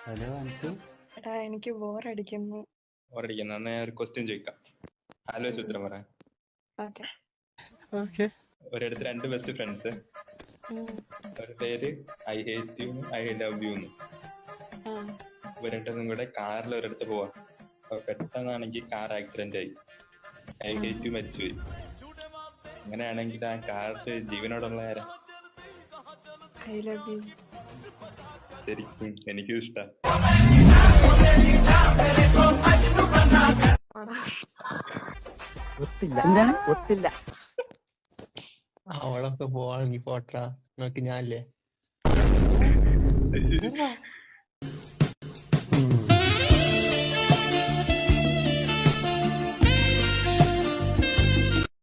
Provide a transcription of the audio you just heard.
Hello Ansu. എടാ എനിക്ക് ബോറടിക്കുന്നു. എന്നാ ഞാൻ ഒരു ക്വസ്റ്റ്യൻ ചോദിക്കാം, ആലോചിച്ച് ഉത്തരം പറയാം. ഓക്കെ. ഒരിടത്ത് രണ്ട് ബെസ്റ്റ് ഫ്രണ്ട്സ്, ഒരു പേര് I hate you I love you. ഇവരണ്ടും കൂടെ കാറിൽ ഒരിടത്ത് പോവാ. അപ്പൊ പെട്ടെന്നാണെങ്കിൽ കാർ ആക്സിഡന്റ് ആയി, ഐ ഹേറ്റ് യു മരിച്ചുപോയി. അങ്ങനെയാണെങ്കിൽ ആ കാറിൽ ജീവനോടുള്ള ആരാ? I love you. ശരിക്കും എനിക്കും ഇഷ്ടം. ഒത്തില്ല. അവളൊക്കെ പോവാണെങ്കിൽ പോട്ടാ, നോക്കി ഞാനല്ലേ.